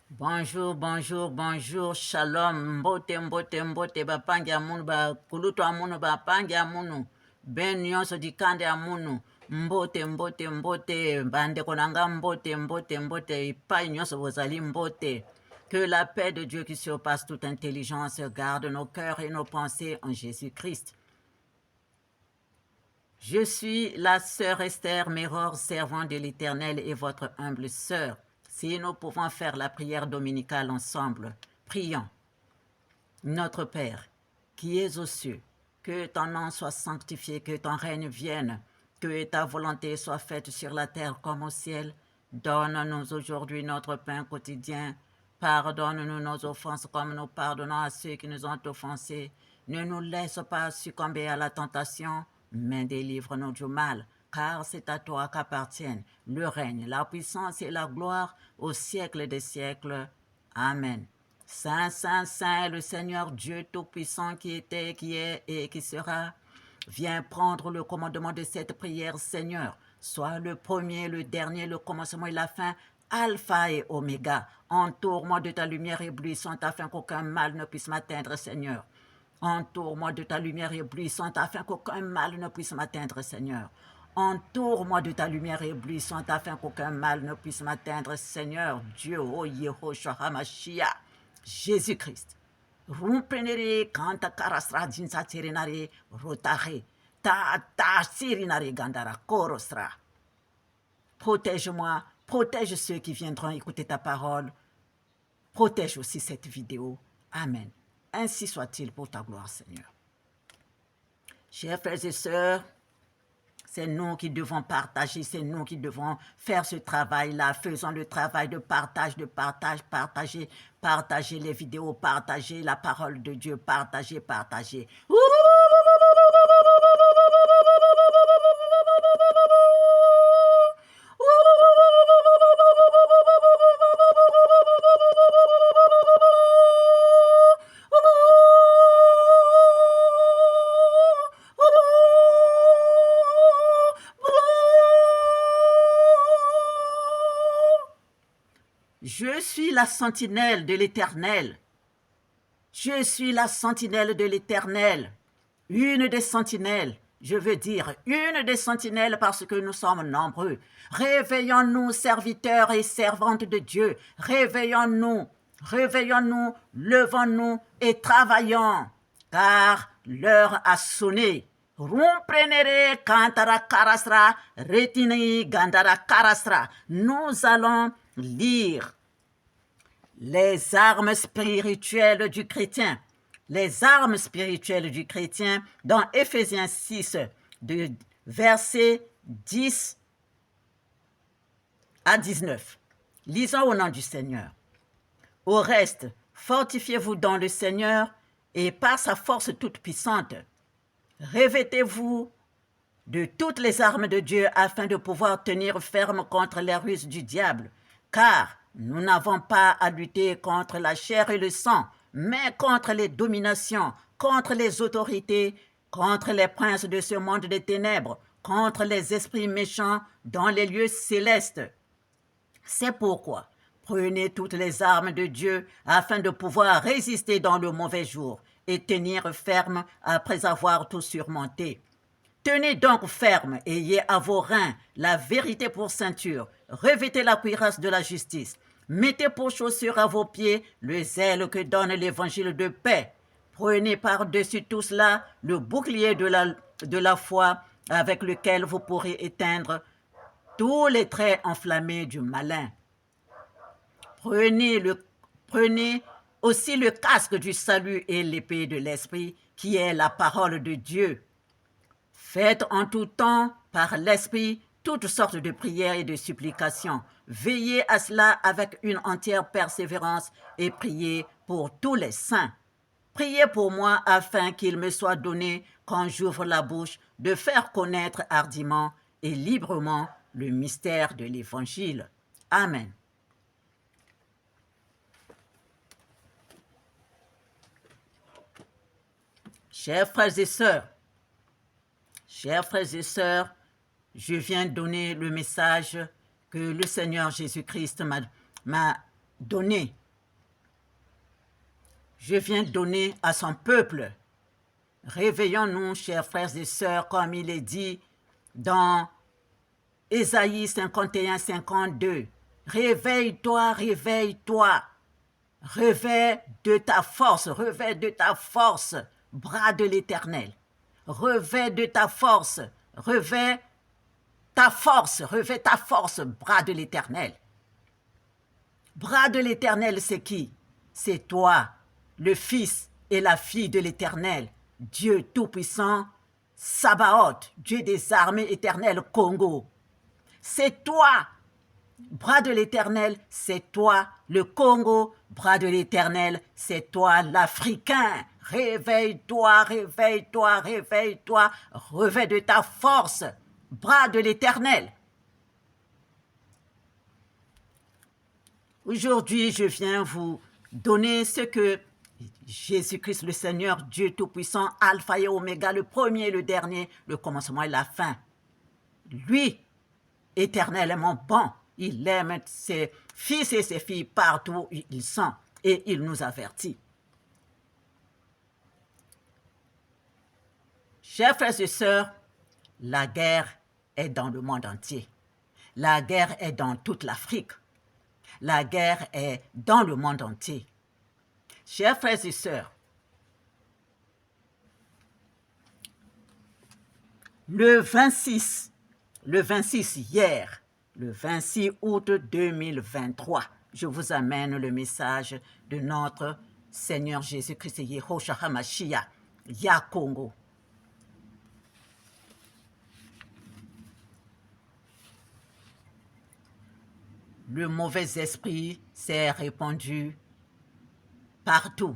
Bonjour, bonjour, bonjour, shalom, mbote, mbote, mbote, bapangi amunu, bakulutu amunu, bapangi amunu, ben nyonso dikande amunu, mbote, mbote, mbote, bandeko nanga mbote, mbote, mbote, ipai nyonso bozali mbote. Que la paix de Dieu qui surpasse toute intelligence garde nos cœurs et nos pensées en Jésus-Christ. Je suis la sœur Esther Méror, servante de l'Éternel et votre humble sœur. Si nous pouvons faire la prière dominicale ensemble, prions. Notre Père, qui es aux cieux, que ton nom soit sanctifié, que ton règne vienne, que ta volonté soit faite sur la terre comme au ciel. Donne-nous aujourd'hui notre pain quotidien. Pardonne-nous nos offenses comme nous pardonnons à ceux qui nous ont offensés. Ne nous laisse pas succomber à la tentation, mais délivre-nous du mal, car c'est à toi qu'appartiennent le règne, la puissance et la gloire au siècle des siècles. Amen. Saint, Saint, Saint est le Seigneur Dieu Tout-Puissant qui était, qui est et qui sera. Viens prendre le commandement de cette prière, Seigneur. Sois le premier, le dernier, le commencement et la fin, Alpha et Oméga. Entoure-moi de ta lumière éblouissante afin qu'aucun mal ne puisse m'atteindre, Seigneur. Entoure-moi de ta lumière éblouissante afin qu'aucun mal ne puisse m'atteindre, Seigneur. Entoure-moi de ta lumière éblouissante afin qu'aucun mal ne puisse m'atteindre, Seigneur Dieu, oh Yehoshua HaMashiach, Jésus-Christ. Rumpenere kanta karasra jinsa tirinare rotare ta sirinare gandara korosra. Protège-moi, protège ceux qui viendront écouter ta parole. Protège aussi cette vidéo. Amen. Ainsi soit-il pour ta gloire, Seigneur. Chers frères et sœurs, c'est nous qui devons partager, c'est nous qui devons faire ce travail-là. Faisons le travail de partage, partager les vidéos, partager la parole de Dieu, partager. Je suis la sentinelle de l'Éternel. Je suis la sentinelle de l'Éternel. Une des sentinelles, je veux dire une des sentinelles parce que nous sommes nombreux. Réveillons-nous, serviteurs et servantes de Dieu. Réveillons-nous, levons-nous et travaillons, car l'heure a sonné. Rumprenere kantara karasra, retini gandara karasra. Nous allons lire les armes spirituelles du chrétien. Les armes spirituelles du chrétien dans Éphésiens 6, de versets 10 à 19. Lisons au nom du Seigneur. Au reste, fortifiez-vous dans le Seigneur et par sa force toute puissante. Revêtez-vous de toutes les armes de Dieu afin de pouvoir tenir ferme contre les ruses du diable, car nous n'avons pas à lutter contre la chair et le sang, mais contre les dominations, contre les autorités, contre les princes de ce monde des ténèbres, contre les esprits méchants dans les lieux célestes. C'est pourquoi prenez toutes les armes de Dieu afin de pouvoir résister dans le mauvais jour et tenir ferme après avoir tout surmonté. Tenez donc ferme, ayez à vos reins la vérité pour ceinture, revêtez la cuirasse de la justice, mettez pour chaussure à vos pieds le zèle que donne l'évangile de paix. Prenez par-dessus tout cela le bouclier de la foi avec lequel vous pourrez éteindre tous les traits enflammés du malin. Prenez aussi le casque du salut et l'épée de l'esprit qui est la parole de Dieu. Faites en tout temps, par l'Esprit, toutes sortes de prières et de supplications. Veillez à cela avec une entière persévérance et priez pour tous les saints. Priez pour moi afin qu'il me soit donné, quand j'ouvre la bouche, de faire connaître hardiment et librement le mystère de l'Évangile. Amen. Chers frères et sœurs, je viens donner le message que le Seigneur Jésus-Christ m'a donner. Je viens donner à son peuple. Réveillons-nous, chers frères et sœurs, comme il est dit dans Ésaïe 51, 52. Réveille-toi, réveille-toi. Réveille de ta force, bras de l'Éternel. Réveille de ta force, réveille ta force, bras de l'Éternel. Bras de l'Éternel, c'est qui? C'est toi, le Fils et la fille de l'Éternel, Dieu Tout-Puissant, Sabaoth, Dieu des armées éternelles, Congo. C'est toi, bras de l'Éternel, c'est toi, le Congo, bras de l'Éternel, c'est toi, l'Africain. Réveille-toi, réveille-toi, réveille-toi, réveille de ta force, bras de l'Éternel. Aujourd'hui, je viens vous donner ce que Jésus-Christ, le Seigneur, Dieu Tout-Puissant, Alpha et Oméga, le premier et le dernier, le commencement et la fin. Lui, éternellement bon, il aime ses fils et ses filles partout où ils sont et il nous avertit. Chers frères et sœurs, la guerre est dans le monde entier. La guerre est dans toute l'Afrique. La guerre est dans le monde entier. Chers frères et sœurs, le 26 hier, le 26 août 2023, je vous amène le message de notre Seigneur Jésus-Christ, Yehoshua HaMashiach, Ya Congo. Le mauvais esprit s'est répandu partout.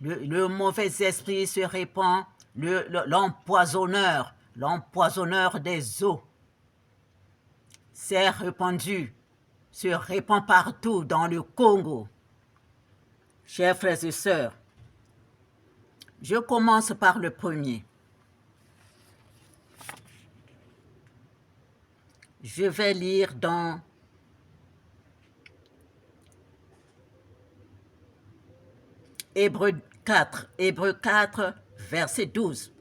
Le mauvais esprit se répand, l'empoisonneur des eaux s'est répandu, se répand partout dans le Congo. Chers frères et sœurs, je commence par le premier. Je vais lire dans Hébreux 4, verset 12.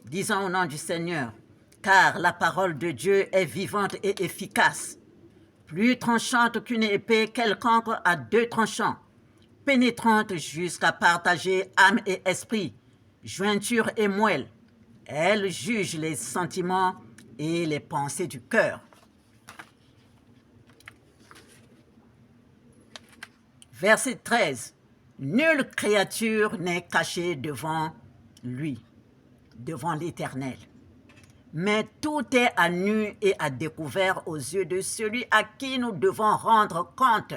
Disons au nom du Seigneur, car la parole de Dieu est vivante et efficace, plus tranchante qu'une épée quelconque à deux tranchants, pénétrante jusqu'à partager âme et esprit, jointure et moelle. Elle juge les sentiments et les pensées du cœur. Verset 13. Nulle créature n'est cachée devant lui, devant l'Éternel. Mais tout est à nu et à découvert aux yeux de celui à qui nous devons rendre compte.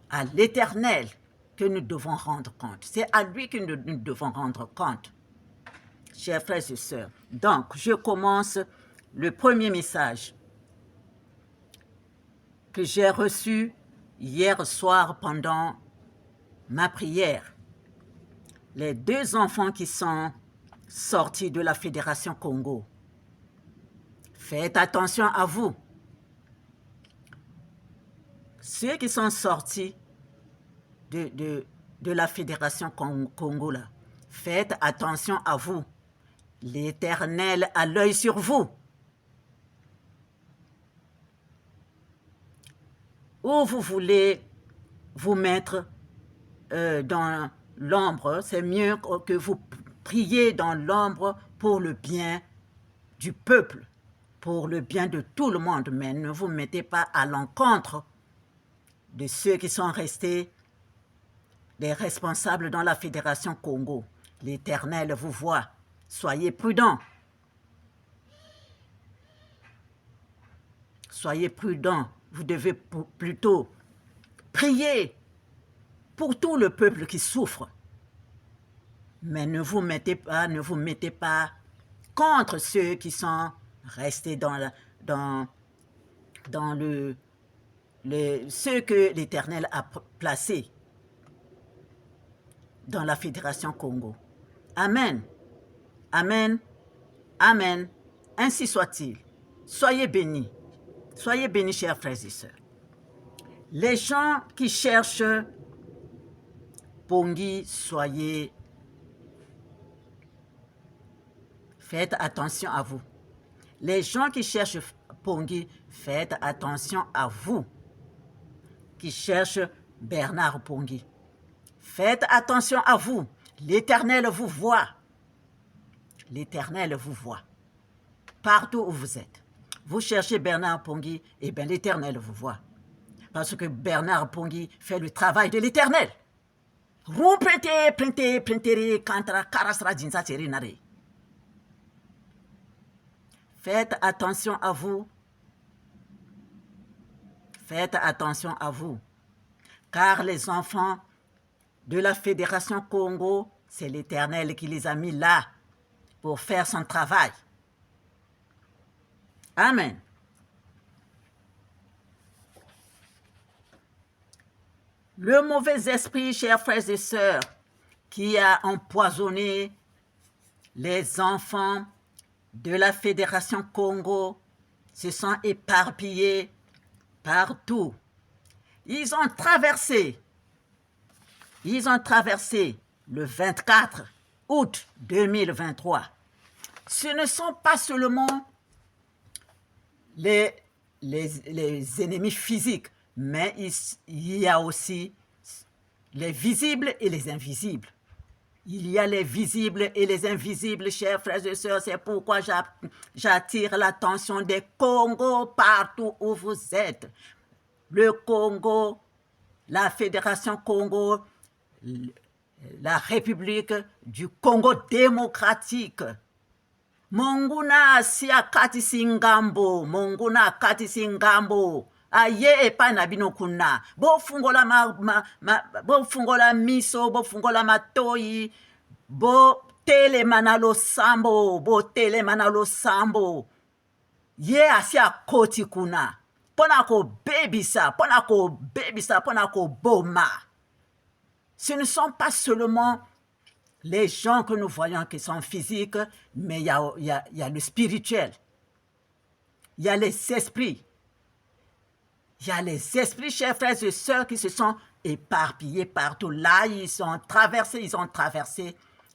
À l'Éternel que nous devons rendre compte. C'est à lui que nous devons rendre compte. Chers frères et sœurs, donc je commence le premier message que j'ai reçu hier soir pendant ma prière. Les deux enfants qui sont sortis de la Fédération Congo. Faites attention à vous. Ceux qui sont sortis de la Fédération Congo, là, faites attention à vous. L'Éternel a l'œil sur vous. Où vous voulez vous mettre dans l'ombre, c'est mieux que vous priez dans l'ombre pour le bien du peuple, pour le bien de tout le monde, mais ne vous mettez pas à l'encontre de ceux qui sont restés des responsables dans la Fédération Congo. L'Éternel vous voit. Soyez prudents. Soyez prudents. Vous devez plutôt prier pour tout le peuple qui souffre. Mais ne vous mettez pas contre ceux qui sont restés ceux que l'Éternel a placés dans la Fédération Congo. Amen. Amen. Amen. Ainsi soit-il. Soyez bénis. Soyez bénis, chers frères et sœurs. Les gens qui cherchent Pongi, faites attention à vous. Les gens qui cherchent Pongi, faites attention à vous. Qui cherchent Bernard Pongi, faites attention à vous. L'Éternel vous voit. L'Éternel vous voit. Partout où vous êtes. Vous cherchez Bernard Pongi, et bien l'Éternel vous voit. Parce que Bernard Pongi fait le travail de l'Éternel. Faites attention à vous. Faites attention à vous. Car les enfants de la Fédération Congo, c'est l'Éternel qui les a mis là pour faire son travail. Amen. Le mauvais esprit, chers frères et sœurs, qui a empoisonné les enfants de la Fédération Congo, se sont éparpillés partout. Ils ont traversé le 24 août 2023. Ce ne sont pas seulement les ennemis physiques, mais il y a aussi les visibles et les invisibles. Il y a les visibles et les invisibles, chers frères et sœurs. C'est pourquoi j'attire l'attention des Congos partout où vous êtes. Le Congo, la Fédération Congo, la République du Congo démocratique. Monguna siya kati singambo, monguna kati singambo. Aye epa na bino kuna. Bo fungola miso, bo fungola matoyi, bo tele manalo sambo, Ye asia koti kuna. Pona ko bebisa, pona ko boma. Ce ne sont pas seulement les gens que nous voyons qui sont physiques, mais il y a le spirituel. Il y a les esprits. Il y a les esprits, chers frères et sœurs, qui se sont éparpillés partout. Là, ils ont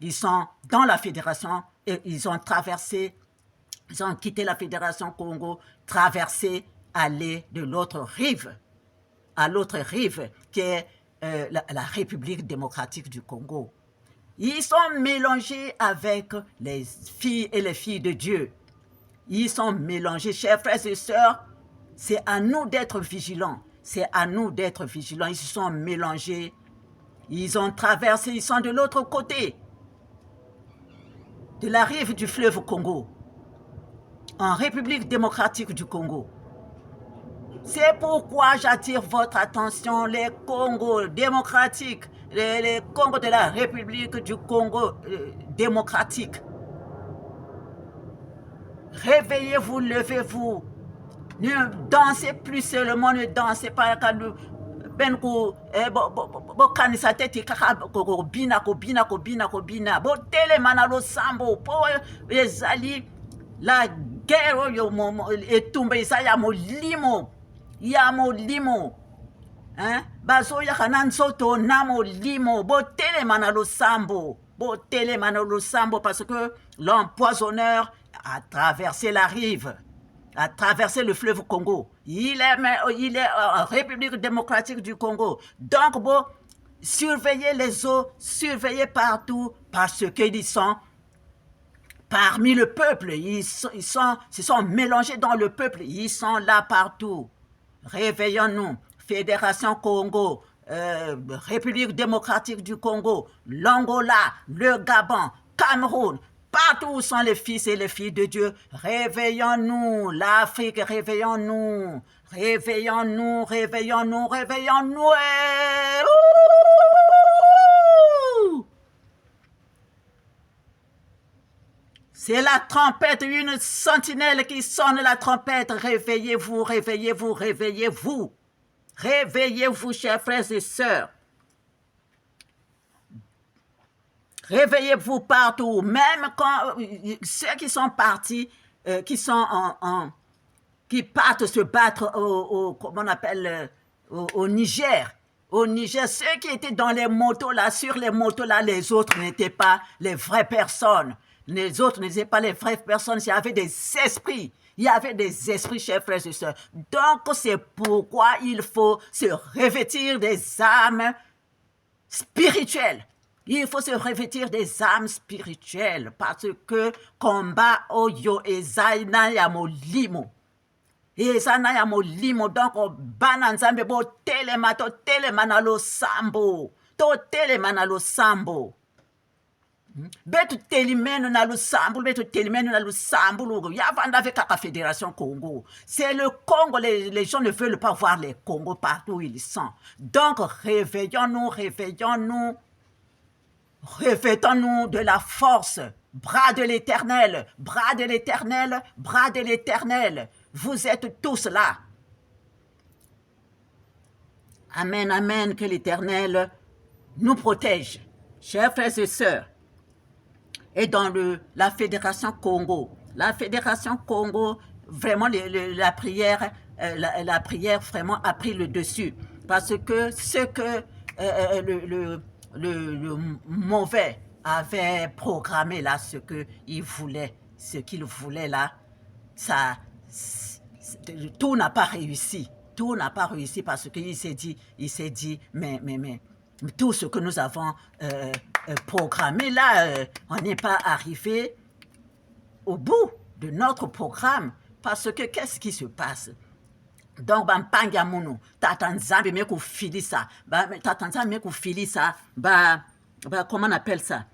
ils sont dans la fédération, et ils ont quitté la fédération Congo, traversé, aller de l'autre rive, à l'autre rive, qui est la République démocratique du Congo. Ils sont mélangés avec les filles et les filles de Dieu. Ils sont mélangés, chers frères et sœurs. C'est à nous d'être vigilants. C'est à nous d'être vigilants. Ils se sont mélangés. Ils ont traversé, ils sont de l'autre côté de la rive du fleuve Congo, en République démocratique du Congo. C'est pourquoi j'attire votre attention, les Congos démocratiques, les Congos de la République du Congo démocratique. Réveillez-vous, levez-vous. Ne dansez plus seulement, ne dansez pas. Bo kanisa teti kaka ko bina. Bo tele manalo sambo po ezali la guerre yo etumba isaya molimo. Ya molimo. Hein? Baso ya kanansoto na molimo. Bo tele manalo sambo. Parce que l'empoisonneur a traversé la rive, a traversé le fleuve Congo. Il est en République démocratique du Congo. Donc, bon, surveillez les eaux, surveillez partout, parce qu'ils sont parmi le peuple. Ils se sont mélangés dans le peuple. Ils sont là partout. Réveillons-nous. Fédération Congo, République démocratique du Congo, l'Angola, le Gabon, Cameroun, partout où sont les fils et les filles de Dieu. Réveillons-nous, l'Afrique, réveillons-nous. C'est la trompette, une sentinelle qui sonne la trompette. Réveillez-vous. Réveillez-vous, chers frères et sœurs. Réveillez-vous partout, même quand ceux qui sont partis, qui sont qui partent se battre comment on appelle, au Niger. Au Niger, ceux qui étaient dans les motos là, sur les motos là, les autres n'étaient pas les vraies personnes. Les autres n'étaient pas les vraies personnes, il y avait des esprits. Il y avait des esprits, chers frères et sœurs. Donc, c'est pourquoi il faut se revêtir des âmes spirituelles. Il faut se revêtir des âmes spirituelles parce que combat oyo ezaina ya molimo. Ezaina ya molimo, donc bana nzambe bo telema to telema na lo sambo. To telema na lo sambo. Betu telimeno na lusambu, betu telimeno na lusambu, yavanda avec la Fédération Congo. C'est le Congo, les gens ne veulent pas voir les Congos partout où ils sont. Donc réveillons-nous, réveillons-nous, revêtons-nous de la force, bras de l'Éternel, bras de l'Éternel, bras de l'Éternel. Vous êtes tous là. Amen, amen, que l'Éternel nous protège. Chers frères et sœurs, et dans la Fédération Congo. La Fédération Congo, vraiment, la prière vraiment a pris le dessus. Parce que ce que le mauvais avait programmé là, ce qu'il voulait là, tout n'a pas réussi. Tout n'a pas réussi parce qu'il s'est dit, mais tout ce que nous avons programmé là, on n'est pas arrivé au bout de notre programme parce que qu'est-ce qui se passe? Donc, comment on appelle ça?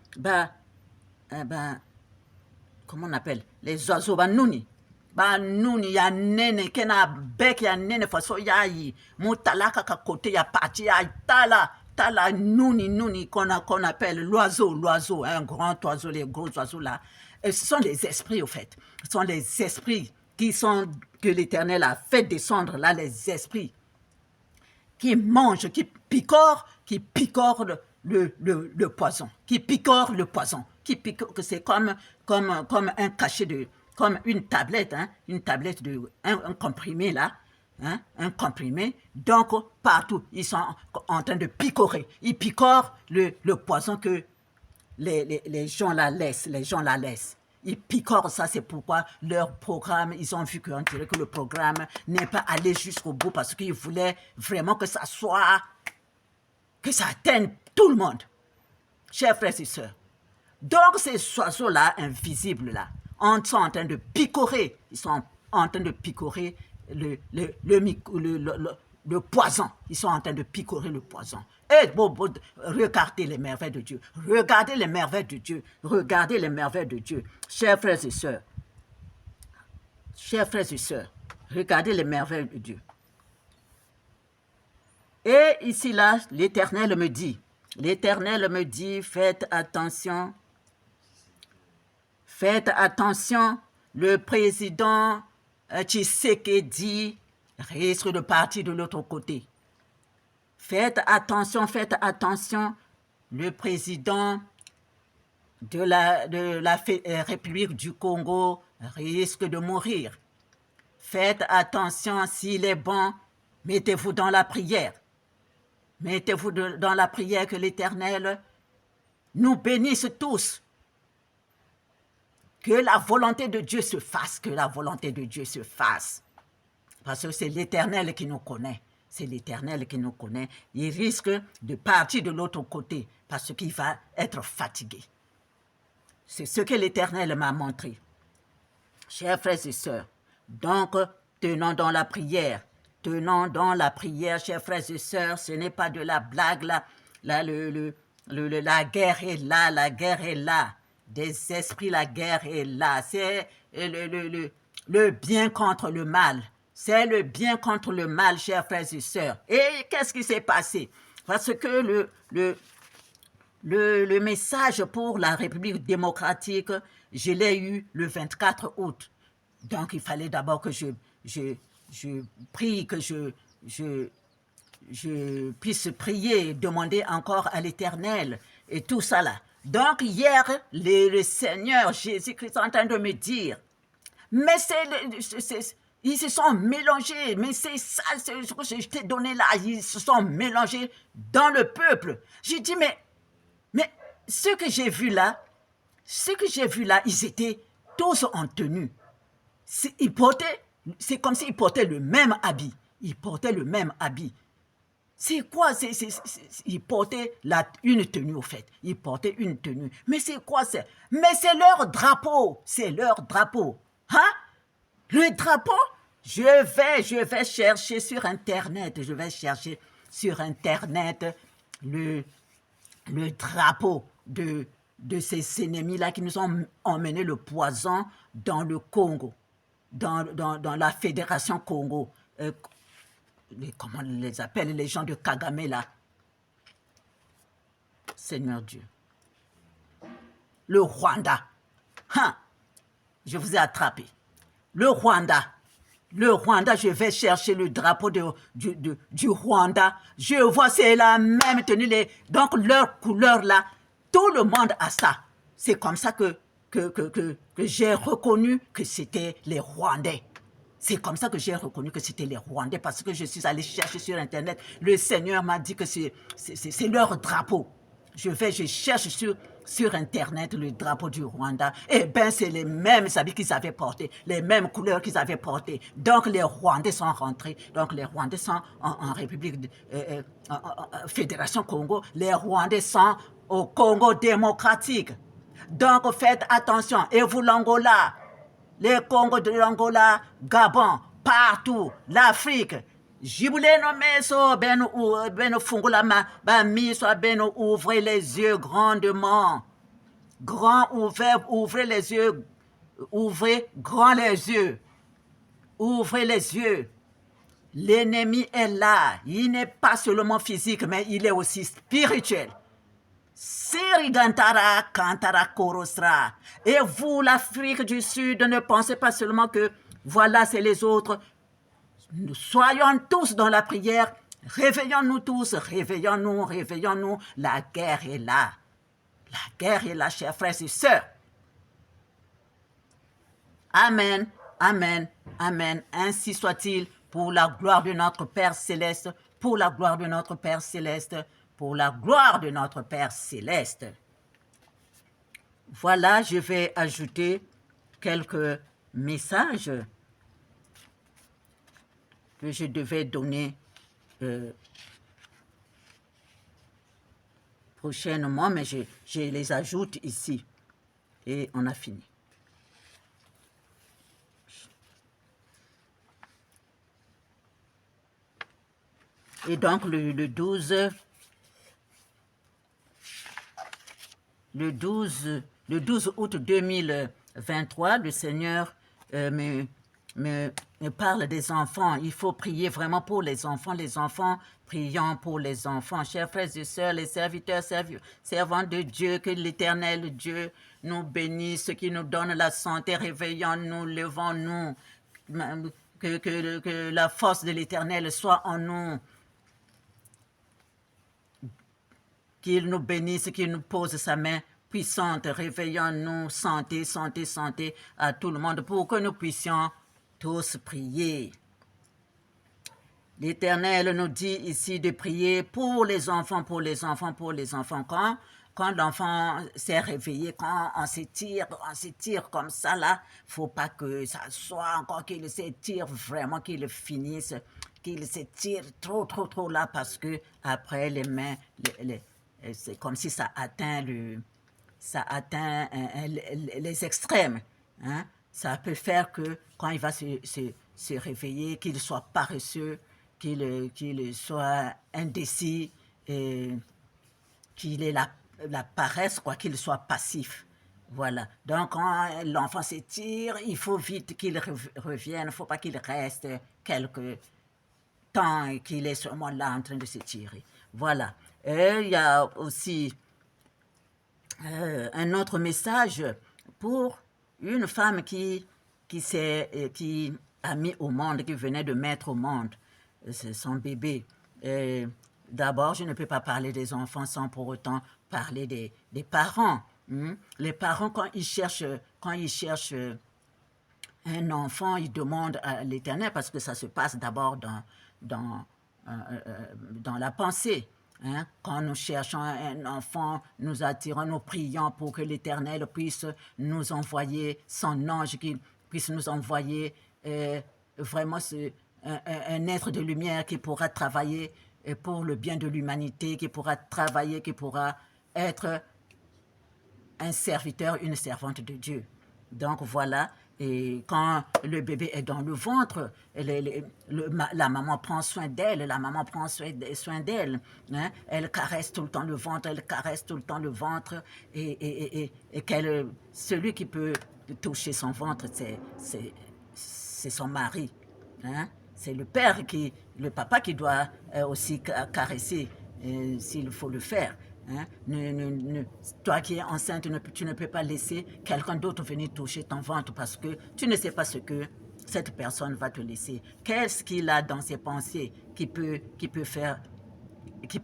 Comment on appelle? Les oiseaux, nouni. Nouni, ya nene, kena bec, ya nene, façon yayi, moutalaka ka côté, ya parti, ya tala, nouni, qu'on appelle l'oiseau, un grand oiseau, les gros oiseaux là. Et ce sont les esprits, au fait. Ce sont les esprits que l'Éternel a fait descendre là, les esprits qui mangent, qui picorent le poison, que c'est comme un cachet comme une tablette, un comprimé là, un comprimé. Donc, partout, ils sont en train de picorer. Ils picorent le poison que les gens la laissent. Ils picorent ça, c'est pourquoi leur programme, ils ont vu qu'on dirait que le programme n'est pas allé jusqu'au bout parce qu'ils voulaient vraiment que ça atteigne tout le monde. Chers frères et sœurs. Donc, ces oiseaux-là, invisibles là, sont en train de picorer. Ils sont en train de picorer le poison. Ils sont en train de picorer le poison. Et regardez les merveilles de Dieu. Regardez les merveilles de Dieu. Regardez les merveilles de Dieu. Chers frères et sœurs. Regardez les merveilles de Dieu. Et ici, là, l'Éternel me dit, faites attention, le président Tshisekedi risque de partir de l'autre côté. Faites attention, le président de la République du Congo risque de mourir. Faites attention, s'il est bon, mettez-vous dans la prière. Mettez-vous dans la prière que l'Éternel nous bénisse tous. Que la volonté de Dieu se fasse, Parce que c'est l'Éternel qui nous connaît. Il risque de partir de l'autre côté parce qu'il va être fatigué. C'est ce que l'Éternel m'a montré. Chers frères et sœurs, donc tenons dans la prière, chers frères et sœurs, ce n'est pas de la blague là. La guerre est là, des esprits, la guerre est là. C'est le bien contre le mal. C'est le bien contre le mal, chers frères et sœurs. Et qu'est-ce qui s'est passé? Parce que le message pour la République démocratique, je l'ai eu le 24 août. Donc, il fallait d'abord que je prie, que je puisse prier, demander encore à l'Éternel et tout ça là. Donc, hier, le Seigneur Jésus-Christ est en train de me dire, mais Ils se sont mélangés, mais c'est ça, c'est ce que je t'ai donné là. Ils se sont mélangés dans le peuple. J'ai dit, mais ce que j'ai vu là, ils étaient tous en tenue. C'est comme s'ils portaient le même habit. Ils portaient le même habit. C'est quoi? Ils portaient une tenue, au fait. Ils portaient une tenue. Mais c'est quoi? Mais c'est leur drapeau. C'est leur drapeau. Hein? Le drapeau? Je vais chercher sur Internet. Je vais chercher sur Internet le, le drapeau de ces ennemis-là qui nous ont emmené le poison dans le Congo, dans la Fédération Congo. Comment on les appelle, les gens de Kagame là? Seigneur Dieu. Le Rwanda. Hein? Je vous ai attrapé. Le Rwanda, je vais chercher le drapeau du Rwanda. Je vois, c'est la même tenue. Donc, leur couleur là, tout le monde a ça. C'est comme ça que j'ai reconnu que c'était les Rwandais. C'est comme ça que j'ai reconnu que c'était les Rwandais parce que je suis allé chercher sur Internet. Le Seigneur m'a dit que c'est leur drapeau. Je cherche sur Internet le drapeau du Rwanda. Eh bien, c'est les mêmes habits qu'ils avaient portés, les mêmes couleurs qu'ils avaient portées. Donc, les Rwandais sont rentrés. Donc, les Rwandais sont en République, en Fédération Congo. Les Rwandais sont au Congo démocratique. Donc, faites attention. Et vous, l'Angola, les Congos de l'Angola, Gabon, partout, l'Afrique. Jiboulen meso ben fungula ba miso ben ouvrez les yeux grandement. Ouvrez les yeux. Ouvrez grand les yeux. Ouvrez les yeux. L'ennemi est là. Il n'est pas seulement physique, mais il est aussi spirituel. Sirigantara Kantara Korosra. Et vous, l'Afrique du Sud, ne pensez pas seulement que voilà, c'est les autres. Nous soyons tous dans la prière. Réveillons-nous tous, réveillons-nous. La guerre est là. La guerre est là, chers frères et sœurs. Amen, amen, amen. Ainsi soit-il pour la gloire de notre Père Céleste, pour la gloire de notre Père Céleste, pour la gloire de notre Père Céleste. Voilà, je vais ajouter quelques messages que je devais donner prochainement, mais je les ajoute ici et on a fini. Et donc le 12 août 2023, le Seigneur me parle des enfants. Il faut prier vraiment pour les enfants. Les enfants, prions pour les enfants. Chers frères et sœurs, les serviteurs, servants de Dieu, que l'Éternel Dieu nous bénisse, qui nous donne la santé. Réveillons-nous, levons-nous. Que la force de l'Éternel soit en nous. Qu'il nous bénisse, qu'il nous pose sa main puissante. Réveillons-nous, santé à tout le monde pour que nous puissions tous prier. L'Éternel nous dit ici de prier pour les enfants. Quand l'enfant s'est réveillé, quand on s'étire comme ça là, faut pas que ça soit encore qu'il s'étire vraiment, qu'il finisse, qu'il s'étire trop là parce que après les mains, c'est comme si ça atteint les extrêmes. Hein? Ça peut faire que quand il va se réveiller, qu'il soit paresseux, qu'il soit indécis, qu'il ait la paresse, quoi, qu'il soit passif. Voilà. Donc, quand l'enfant s'étire, il faut vite qu'il revienne. Il ne faut pas qu'il reste quelque temps et qu'il est seulement là en train de s'étirer. Voilà. Et il y a aussi un autre message pour une femme qui a mis au monde, qui venait de mettre au monde son bébé. D'abord, je ne peux pas parler des enfants sans pour autant parler des parents. Les parents, quand ils cherchent un enfant, il demande à l'Éternel, parce que ça se passe d'abord dans, dans la pensée. Hein? Quand nous cherchons un enfant, nous attirons, nous prions pour que l'Éternel puisse nous envoyer son ange, qu'il puisse nous envoyer vraiment un être de lumière qui pourra travailler pour le bien de l'humanité, qui pourra travailler, qui pourra être un serviteur, une servante de Dieu. Donc voilà, et quand le bébé est dans le ventre, la maman prend soin d'elle, la maman prend soin d'elle. Hein? Elle caresse tout le temps le ventre, elle caresse tout le temps le ventre, et celui qui peut toucher son ventre, c'est son mari. Hein? C'est le papa qui doit aussi caresser s'il faut le faire. Hein? Toi qui es enceinte, tu ne peux pas laisser quelqu'un d'autre venir toucher ton ventre parce que tu ne sais pas ce que cette personne va te laisser. Qu'est-ce qu'il a dans ses pensées qui peut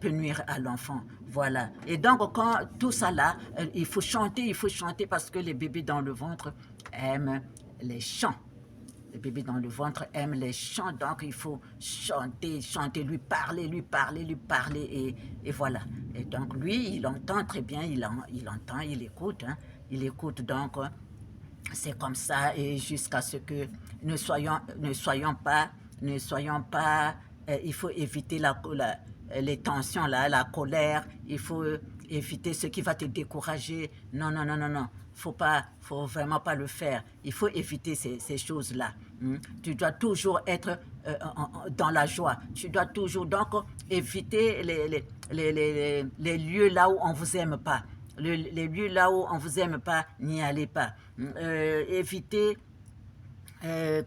nuire à l'enfant. Voilà. Et donc, quand tout ça là, il faut chanter parce que les bébés dans le ventre aiment les chants. Le bébé dans le ventre aime les chants, donc il faut chanter, lui parler, et voilà. Et donc lui, il entend très bien, il entend, il écoute. Hein. Il écoute donc, c'est comme ça, et jusqu'à ce que ne soyons pas, il faut éviter les tensions, la colère, il faut éviter ce qui va te décourager. Non. Faut vraiment pas le faire. Il faut éviter ces choses-là. Tu dois toujours être dans la joie. Tu dois toujours donc éviter les lieux là où on vous aime pas. Les lieux là où on vous aime pas, n'y allez pas. Évitez,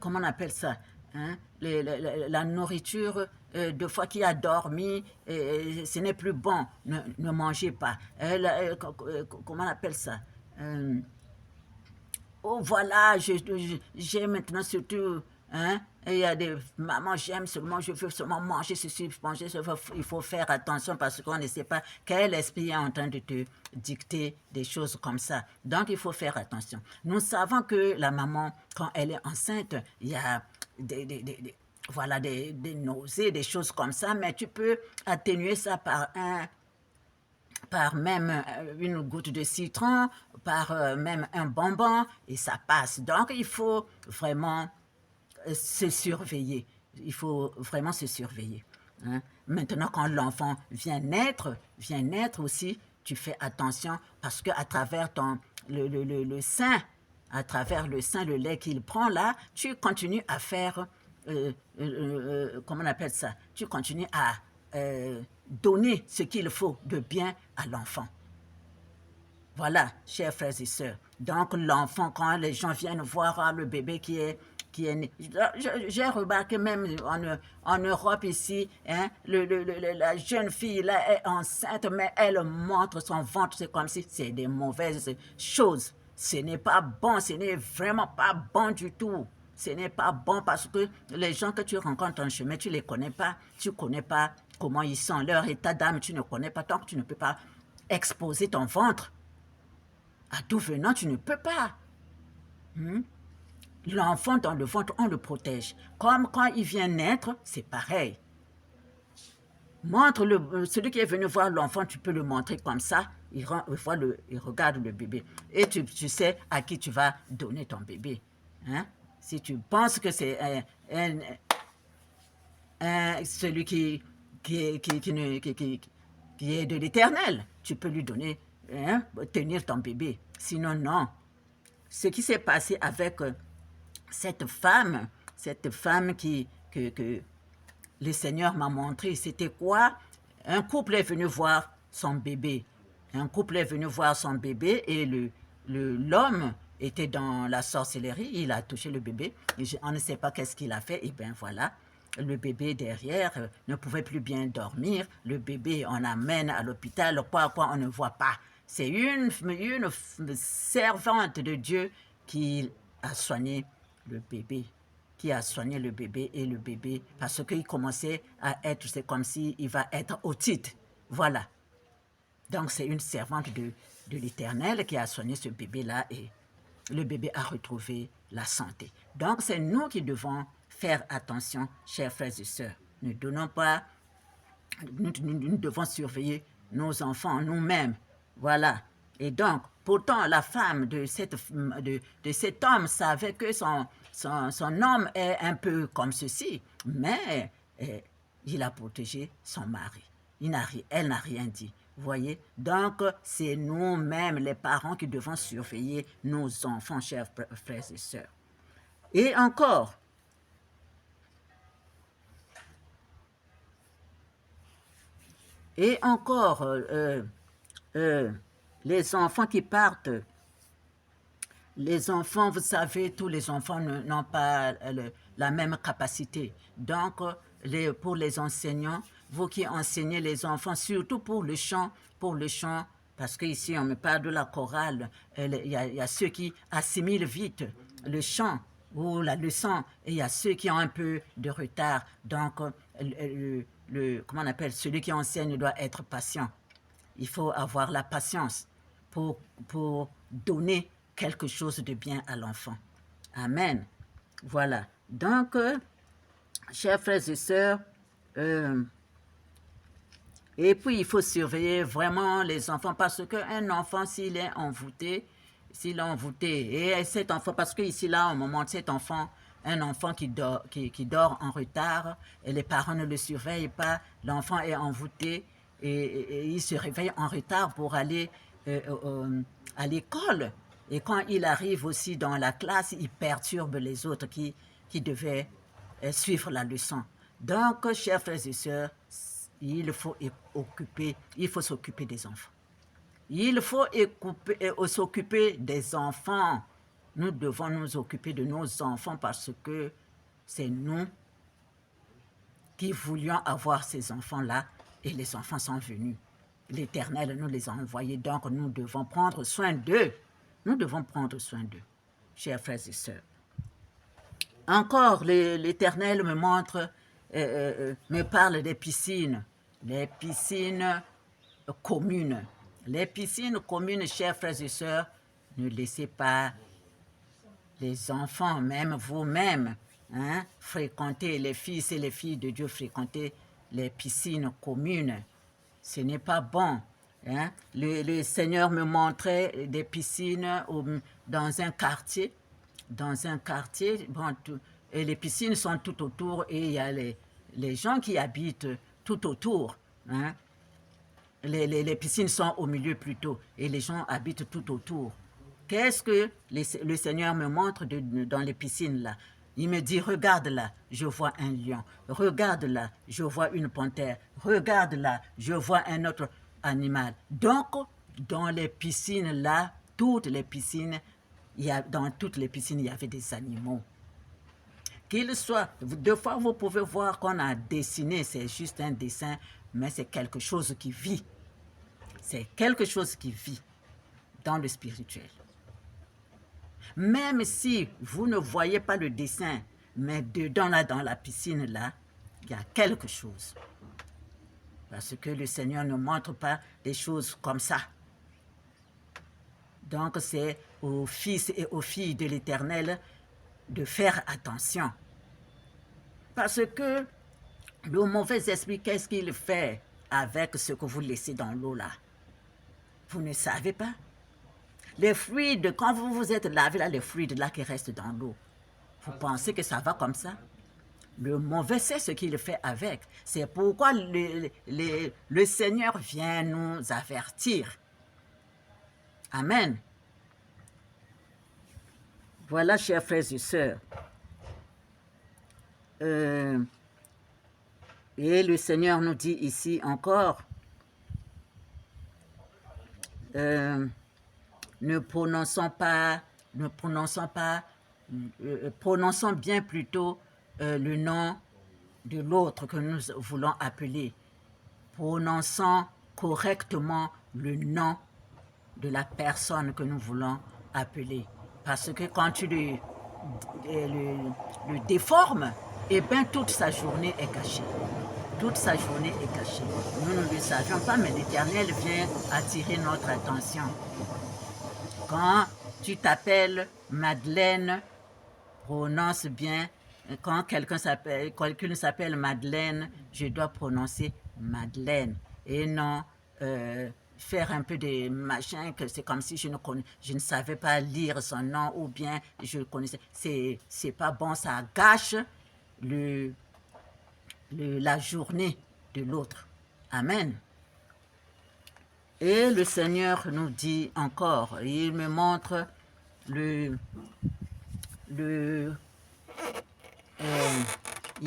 comment on appelle ça, hein? La nourriture deux fois qui a dormi, ce n'est plus bon, ne mangez pas. Comment on appelle ça? Oh voilà, j'ai maintenant surtout, hein, il y a des mamans, j'aime seulement, je veux seulement manger ceci, manger ceci. Il faut faire attention parce qu'on ne sait pas quel esprit est en train de te dicter des choses comme ça. Donc il faut faire attention. Nous savons que la maman, quand elle est enceinte, il y a voilà, des nausées, des choses comme ça, mais tu peux atténuer ça par même une goutte de citron, par même un bonbon, et ça passe. Donc, il faut vraiment se surveiller. Il faut vraiment se surveiller. Hein. Maintenant, quand l'enfant vient naître aussi, tu fais attention parce qu'à travers le sein, à travers le sein, le lait qu'il prend là, tu continues à faire, comment on appelle ça? Tu continues à donner ce qu'il faut de bien à l'enfant. Voilà, chers frères et sœurs. Donc, l'enfant, quand les gens viennent voir le bébé qui est né. J'ai remarqué même en Europe ici, hein, la jeune fille là est enceinte, mais elle montre son ventre, c'est comme si c'est des mauvaises choses. Ce n'est pas bon, ce n'est vraiment pas bon du tout. Ce n'est pas bon parce que les gens que tu rencontres en chemin, tu ne les connais pas. Tu ne connais pas comment ils sont, leur état d'âme, tu ne connais pas. Tant que tu ne peux pas exposer ton ventre à tout venant, tu ne peux pas. L'enfant dans le ventre, on le protège. Comme quand il vient naître, c'est pareil. Montre celui qui est venu voir l'enfant, tu peux le montrer comme ça. Il regarde le bébé. Et tu sais à qui tu vas donner ton bébé. Hein? Si tu penses que c'est celui qui est de l'Éternel, tu peux lui donner, hein, tenir ton bébé. Sinon, non. Ce qui s'est passé avec cette femme que le Seigneur m'a montré, c'était quoi? Un couple est venu voir son bébé. Et l'homme était dans la sorcellerie, il a touché le bébé. On ne sait pas qu'est-ce qu'il a fait. Et bien voilà, le bébé derrière ne pouvait plus bien dormir. Le bébé, on l'amène à l'hôpital, quoi, on ne voit pas. C'est une servante de Dieu qui a soigné le bébé, et le bébé, parce qu'il commençait à être, c'est comme s'il va être otite. Voilà. Donc c'est une servante de l'Éternel qui a soigné ce bébé-là et le bébé a retrouvé la santé. Donc, c'est nous qui devons faire attention, chers frères et sœurs. Nous devons surveiller nos enfants nous-mêmes. Voilà. Et donc, pourtant, la femme de cet homme savait que son homme est un peu comme ceci, mais il a protégé son mari. Elle n'a rien dit. Vous voyez? Donc, c'est nous-mêmes, les parents, qui devons surveiller nos enfants, chers frères et sœurs. Et encore, les enfants qui partent, les enfants, vous savez, tous les enfants n'ont pas la même capacité. Donc, pour les enseignants, vous qui enseignez les enfants, surtout pour le chant, parce qu'ici on me parle de la chorale, il y a ceux qui assimilent vite le chant ou la leçon, et il y a ceux qui ont un peu de retard. Donc, comment on appelle, celui qui enseigne doit être patient. Il faut avoir la patience pour donner quelque chose de bien à l'enfant. Amen. Voilà. Donc, chers frères et sœurs, et puis il faut surveiller vraiment les enfants, parce qu'un enfant, s'il est envoûté, et cet enfant, parce qu'ici, là, au moment de cet enfant, un enfant qui dort en retard, et les parents ne le surveillent pas, l'enfant est envoûté, et il se réveille en retard pour aller à l'école. Et quand il arrive aussi dans la classe, il perturbe les autres qui devaient suivre la leçon. Donc, chers frères et sœurs, il faut s'occuper des enfants. Il faut s'occuper des enfants. Nous devons nous occuper de nos enfants parce que c'est nous qui voulions avoir ces enfants-là et les enfants sont venus. L'Éternel nous les a envoyés, donc nous devons prendre soin d'eux. Nous devons prendre soin d'eux, chers frères et sœurs. Encore, l'Éternel me montre, me parle des piscines, les piscines communes. Les piscines communes, chers frères et sœurs, ne laissez pas les enfants, même vous-même, fréquenter, les fils et les filles de Dieu, fréquenter les piscines communes. Ce n'est pas bon. Le Seigneur me montrait des piscines dans un quartier. Bon, et les piscines sont tout autour et il y a les gens qui habitent tout autour. Les piscines sont au milieu plutôt et les gens habitent tout autour. Qu'est-ce que le Seigneur me montre dans les piscines là? Il me dit, regarde là, je vois un lion. Regarde là, je vois une panthère. Regarde là, je vois un autre animal. Donc, dans les piscines là, dans toutes les piscines, il y avait des animaux. Qu'ils soient, deux fois vous pouvez voir qu'on a dessiné, c'est juste un dessin, mais c'est quelque chose qui vit. C'est quelque chose qui vit dans le spirituel. Même si vous ne voyez pas le dessin, mais dedans là, dans la piscine là, il y a quelque chose. Parce que le Seigneur ne montre pas des choses comme ça. Donc c'est aux fils et aux filles de l'Éternel de faire attention. Parce que le mauvais esprit, qu'est-ce qu'il fait avec ce que vous laissez dans l'eau là? Vous ne savez pas? Les fluides, quand vous vous êtes lavé là, les fluides là qui restent dans l'eau, vous pensez que ça va comme ça? Le mauvais sait ce qu'il fait avec. C'est pourquoi le Seigneur vient nous avertir. Amen. Voilà, chers frères et sœurs. Et le Seigneur nous dit ici encore, prononçons bien plutôt le nom de l'autre que nous voulons appeler. Prononçons correctement le nom de la personne que nous voulons appeler. Parce que quand tu le déformes, eh bien toute sa journée est gâchée. Toute sa journée est gâchée. Nous ne le savions pas, mais l'Éternel vient attirer notre attention. Quand tu t'appelles Madeleine prononce bien. Quand quelqu'un s'appelle Madeleine, je dois prononcer Madeleine et non faire un peu de machin que c'est comme si je ne savais pas lire son nom ou bien je connaissais. C'est pas bon, ça gâche la journée de l'autre. Amen. Et le Seigneur nous dit encore, il me montre il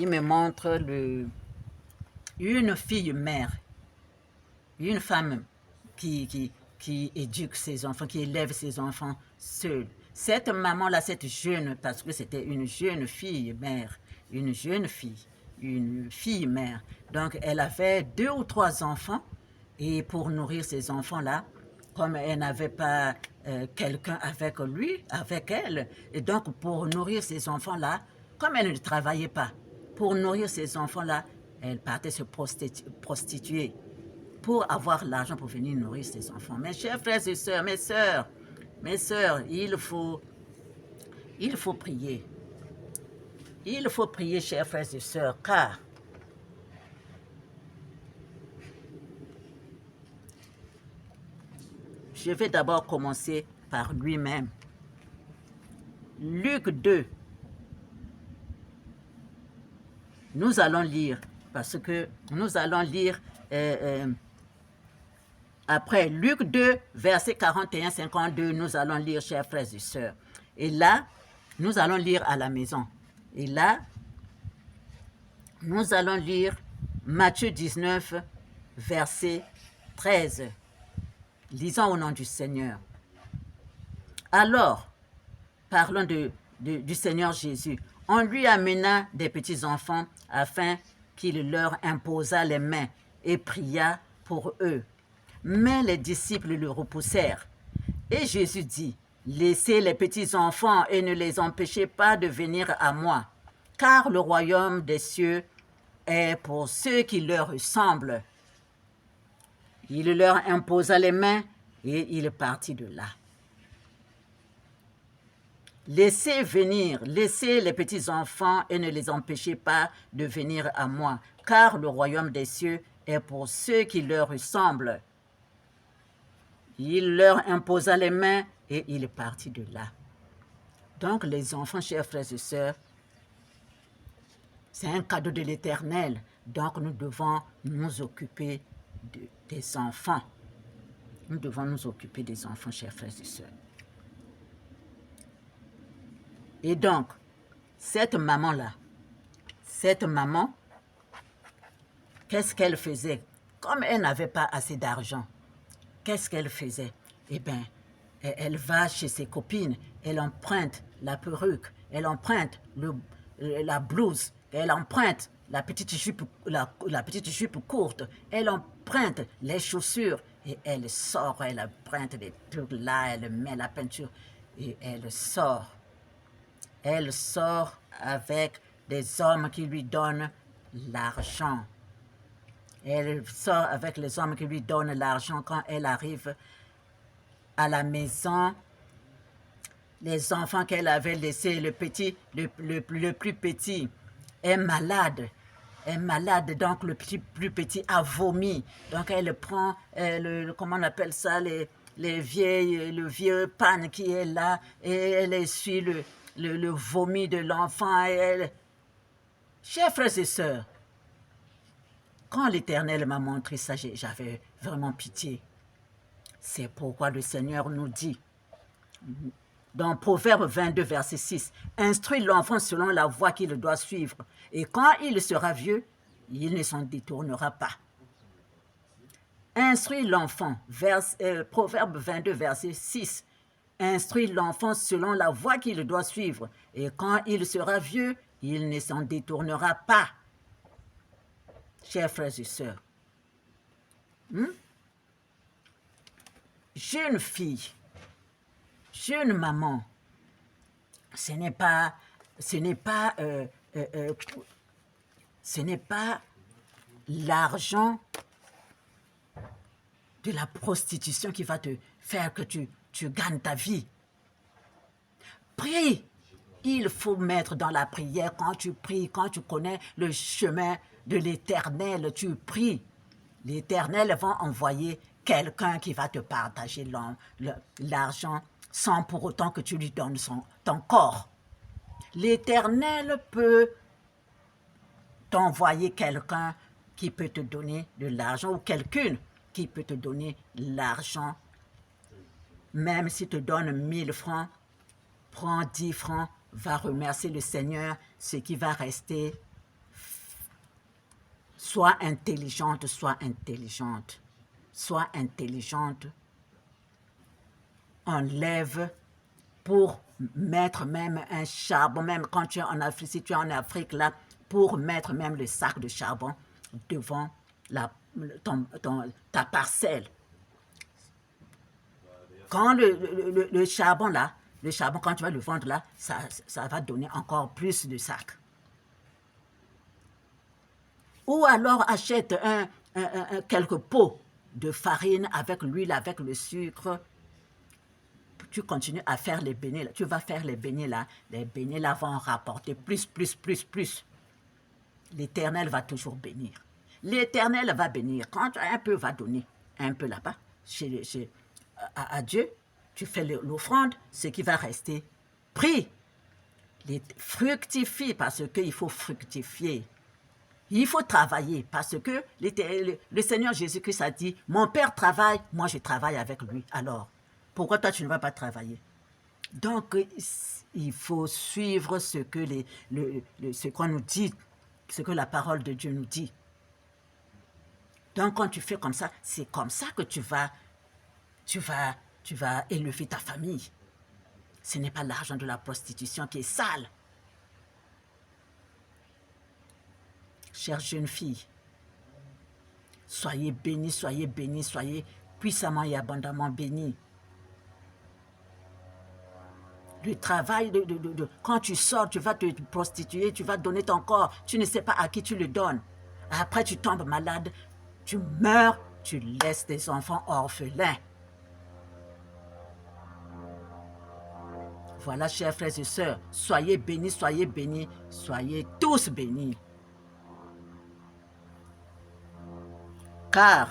me montre une fille mère, une femme qui éduque ses enfants, qui élève ses enfants seule. Cette maman-là, cette jeune, parce que c'était une jeune fille mère, une jeune fille, une fille mère. Donc, elle avait 2 ou 3 enfants et pour nourrir ces enfants-là, comme elle n'avait pas quelqu'un avec lui, avec elle, et donc pour nourrir ces enfants-là, comme elle ne travaillait pas, pour nourrir ces enfants-là, elle partait se prostituer pour avoir l'argent pour venir nourrir ses enfants. Mes chers frères et sœurs, mes sœurs, il faut prier. Il faut prier, chers frères et sœurs, car je vais d'abord commencer par lui-même. Luc 2. Nous allons lire, parce que nous allons lire après Luc 2, verset 41-52, nous allons lire, chers frères et sœurs. Et là, nous allons lire à la maison. Et là, nous allons lire Matthieu 19, verset 13. Lisons au nom du Seigneur. Alors, parlons du Seigneur Jésus. On lui amena des petits-enfants afin qu'il leur imposât les mains et pria pour eux. Mais les disciples le repoussèrent. Et Jésus dit, « Laissez les petits-enfants et ne les empêchez pas de venir à moi, car le royaume des cieux est pour ceux qui leur ressemblent. » Il leur imposa les mains et il partit de là. Laissez les petits-enfants et ne les empêchez pas de venir à moi, car le royaume des cieux est pour ceux qui leur ressemblent. Il leur imposa les mains et il partit de là. Donc les enfants, chers frères et sœurs, c'est un cadeau de l'Éternel. Donc nous devons nous occuper des enfants. Nous devons nous occuper des enfants, chers frères et sœurs. Et donc, cette maman-là, qu'est-ce qu'elle faisait? Comme elle n'avait pas assez d'argent, qu'est-ce qu'elle faisait? Eh bien, elle va chez ses copines, elle emprunte la perruque, elle emprunte la blouse, elle emprunte la petite jupe courte, elle emprunte les chaussures et elle sort, elle emprunte des trucs là, elle met la peinture et elle sort. Elle sort avec des hommes qui lui donnent l'argent. Elle sort avec les hommes qui lui donnent l'argent. Quand elle arrive à la maison, les enfants qu'elle avait laissés, le plus petit, est malade. Donc le plus petit a vomi. Donc elle prend, comment on appelle ça, le vieux pan qui est là, et elle essuie le vomi de l'enfant. Chers frères et sœurs, quand l'Éternel m'a montré ça, j'avais vraiment pitié. C'est pourquoi le Seigneur nous dit, dans Proverbe 22, verset 6, « Instruis l'enfant selon la voie qu'il doit suivre, et quand il sera vieux, il ne s'en détournera pas. » Instruis l'enfant, Proverbe 22, verset 6, « Instruis l'enfant selon la voie qu'il doit suivre, et quand il sera vieux, il ne s'en détournera pas. » Chers frères et sœurs, jeune fille, jeune maman, ce n'est pas l'argent de la prostitution qui va te faire que tu gagnes ta vie. Prie, Il faut mettre dans la prière, quand tu pries, quand tu connais le chemin de l'Éternel, tu pries. L'Éternel va envoyer quelqu'un qui va te partager l'argent sans pour autant que tu lui donnes ton corps. L'Éternel peut t'envoyer quelqu'un qui peut te donner de l'argent ou quelqu'une qui peut te donner l'argent. Même si te donne 1000 francs, prends 10 francs, va remercier le Seigneur, ce qui va rester. Sois intelligente, sois intelligente, sois intelligente. Enlève pour mettre même un charbon, même quand tu es en Afrique, si tu es en Afrique là, pour mettre même le sac de charbon devant ta parcelle. Quand le charbon là, le charbon quand tu vas le vendre là, ça va donner encore plus de sacs. Ou alors achète quelques pots de farine avec l'huile, avec le sucre. Tu continues à faire les beignets. Tu vas faire les beignets là. Les beignets là vont rapporter plus. L'Éternel va toujours bénir. L'Éternel va bénir. Quand tu as un peu, va donner un peu là-bas. À Dieu, tu fais l'offrande, ce qui va rester. Prie. Fructifie parce qu'il faut fructifier. Il faut travailler parce que le Seigneur Jésus-Christ a dit, mon Père travaille, moi je travaille avec lui. Alors, pourquoi toi tu ne vas pas travailler? Donc, il faut suivre ce qu'on nous dit, ce que la parole de Dieu nous dit. Donc, quand tu fais comme ça, c'est comme ça que tu vas élever ta famille. Ce n'est pas l'argent de la prostitution qui est sale. Chère jeune fille, soyez bénie, soyez puissamment et abondamment bénie. Le travail, quand tu sors, tu vas te prostituer, tu vas donner ton corps, tu ne sais pas à qui tu le donnes. Après, tu tombes malade, tu meurs, tu laisses tes enfants orphelins. Voilà, chers frères et sœurs, soyez bénis, soyez tous bénis. Car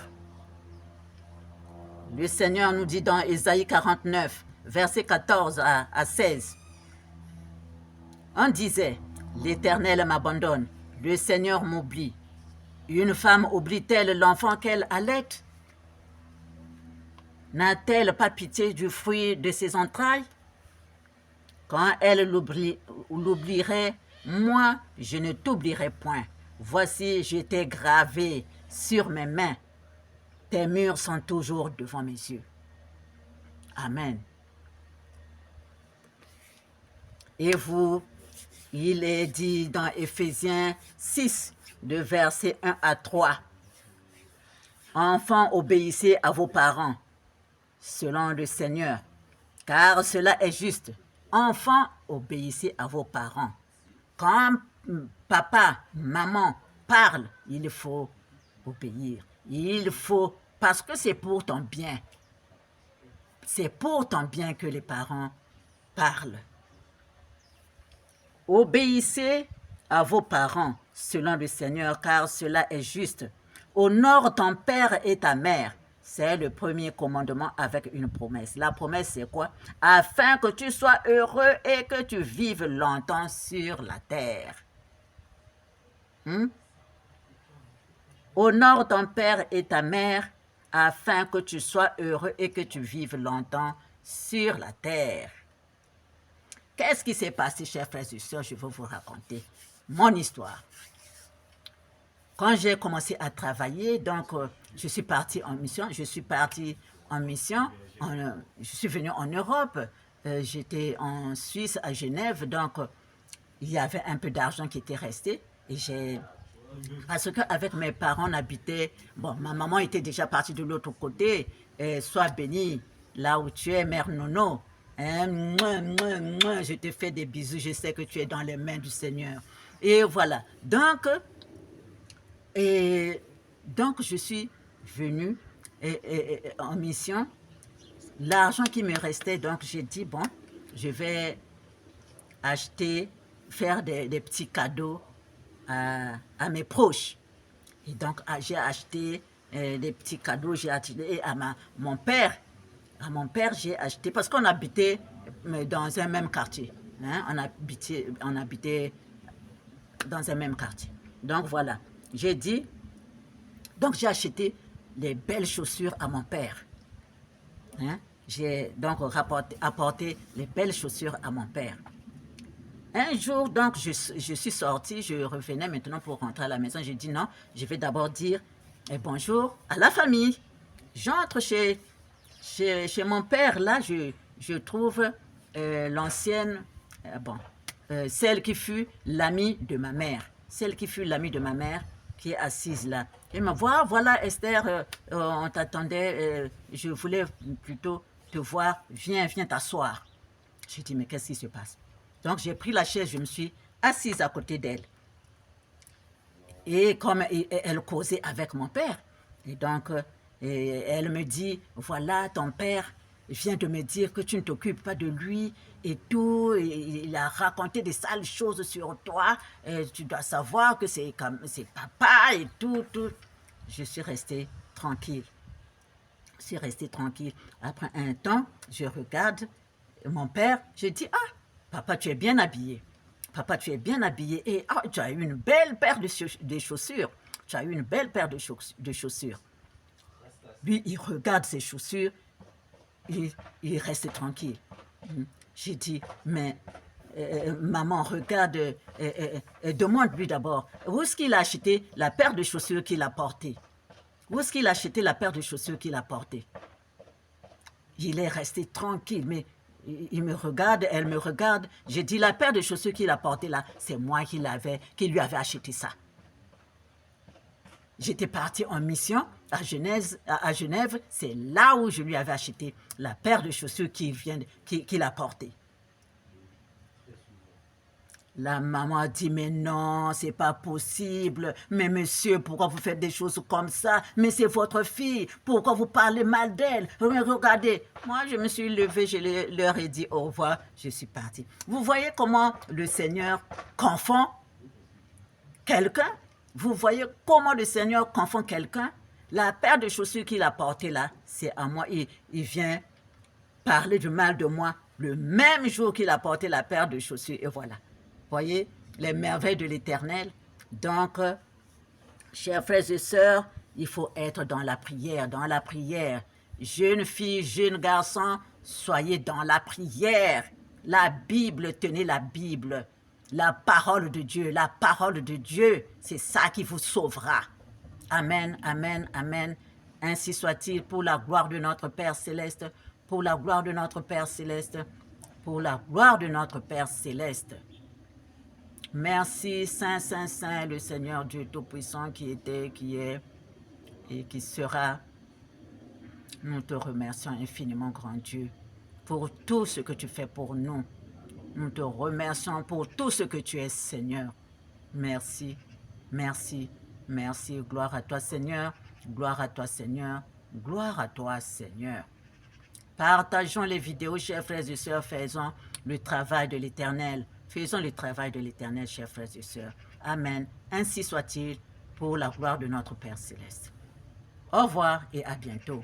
le Seigneur nous dit dans Ésaïe 49, versets 14 à 16, on disait, l'Éternel m'abandonne, le Seigneur m'oublie. Une femme oublie-t-elle l'enfant qu'elle allaite? N'a-t-elle pas pitié du fruit de ses entrailles? Quand elle l'oublierait, moi, je ne t'oublierai point. Voici, je t'ai gravé sur mes mains. Tes murs sont toujours devant mes yeux. Amen. Et vous, il est dit dans Éphésiens 6, de versets 1 à 3. Enfants, obéissez à vos parents, selon le Seigneur, car cela est juste. Enfants, obéissez à vos parents. Quand papa, maman parlent, il faut obéir. Il faut, parce que c'est pour ton bien. C'est pour ton bien que les parents parlent. Obéissez à vos parents, selon le Seigneur, car cela est juste. Honore ton père et ta mère. C'est le premier commandement avec une promesse. La promesse, c'est quoi? Afin que tu sois heureux et que tu vives longtemps sur la terre. Honore ton père et ta mère, afin que tu sois heureux et que tu vives longtemps sur la terre. Qu'est-ce qui s'est passé, chers frères et sœurs? Je veux vous raconter mon histoire. Quand j'ai commencé à travailler, donc je suis partie en mission. Je suis venue en Europe. J'étais en Suisse, à Genève, donc il y avait un peu d'argent qui était resté. Et parce qu'avec mes parents, on habitait... Bon, ma maman était déjà partie de l'autre côté. Sois bénie, là où tu es, mère Nono. Je te fais des bisous, je sais que tu es dans les mains du Seigneur. Et voilà. Donc je suis venue en mission. L'argent qui me restait, donc j'ai dit, bon, je vais acheter, faire des petits cadeaux à mes proches. Et donc, j'ai acheté des petits cadeaux, j'ai acheté à mon père. À mon père, j'ai acheté, parce qu'on habitait dans un même quartier. Hein, on habitait dans un même quartier. Donc, voilà. J'ai dit, donc j'ai acheté les belles chaussures à mon père. Hein? J'ai donc apporté les belles chaussures à mon père. Un jour, donc, je suis sortie, je revenais maintenant pour rentrer à la maison. J'ai dit non, je vais d'abord dire bonjour à la famille. J'entre chez mon père, là, je trouve l'ancienne, celle qui fut l'amie de ma mère. Celle qui fut l'amie de ma mère qui est assise là. Et me voit, voilà Esther, on t'attendait, je voulais plutôt te voir, viens t'asseoir. J'ai dit, mais qu'est-ce qui se passe? Donc, j'ai pris la chaise, je me suis assise à côté d'elle. Et comme elle causait avec mon père, et donc, elle me dit, voilà, ton père vient de me dire que tu ne t'occupes pas de lui et tout. Et il a raconté des sales choses sur toi. Et tu dois savoir que c'est papa et tout. Je suis restée tranquille. Je suis restée tranquille. Après un temps, je regarde mon père, je dis, ah, papa, tu es bien habillé. Papa, tu es bien habillé et tu as eu une belle paire de chaussures. Tu as eu une belle paire de chaussures. Lui, il regarde ses chaussures, il reste tranquille. J'ai dit, mais maman, regarde, demande-lui d'abord, où est-ce qu'il a acheté la paire de chaussures qu'il a portée? Où est-ce qu'il a acheté la paire de chaussures qu'il a portée? Il est resté tranquille, mais il me regarde, elle me regarde. J'ai dit, la paire de chaussures qu'il a portée là, c'est moi qui lui avais acheté ça. J'étais partie en mission à Genève, c'est là où je lui avais acheté la paire de chaussures qu'il a portée. La maman a dit, mais non, c'est pas possible. Mais monsieur, pourquoi vous faites des choses comme ça? Mais c'est votre fille. Pourquoi vous parlez mal d'elle? Regardez, moi je me suis levée, je leur ai dit au revoir, je suis partie. Vous voyez comment le Seigneur confond quelqu'un? Vous voyez comment le Seigneur confond quelqu'un? La paire de chaussures qu'il a portée là, c'est à moi. Il vient parler du mal de moi le même jour qu'il a porté la paire de chaussures. Et voilà. Voyez les merveilles de l'Éternel. Donc, chers frères et sœurs, il faut être dans la prière, dans la prière. Jeunes filles, jeunes garçons, soyez dans la prière. La Bible, tenez la Bible. La parole de Dieu, c'est ça qui vous sauvera. Amen, amen, amen. Ainsi soit-il pour la gloire de notre Père Céleste, pour la gloire de notre Père Céleste, pour la gloire de notre Père Céleste. Merci, Saint, Saint, Saint, le Seigneur Dieu Tout-Puissant qui était, qui est et qui sera. Nous te remercions infiniment, grand Dieu, pour tout ce que tu fais pour nous. Nous te remercions pour tout ce que tu es, Seigneur. Merci, merci, merci. Gloire à toi, Seigneur. Gloire à toi, Seigneur. Gloire à toi, Seigneur. Partageons les vidéos, chers frères et sœurs. Faisons le travail de l'Éternel. Faisons le travail de l'Éternel, chers frères et sœurs. Amen. Ainsi soit-il pour la gloire de notre Père Céleste. Au revoir et à bientôt.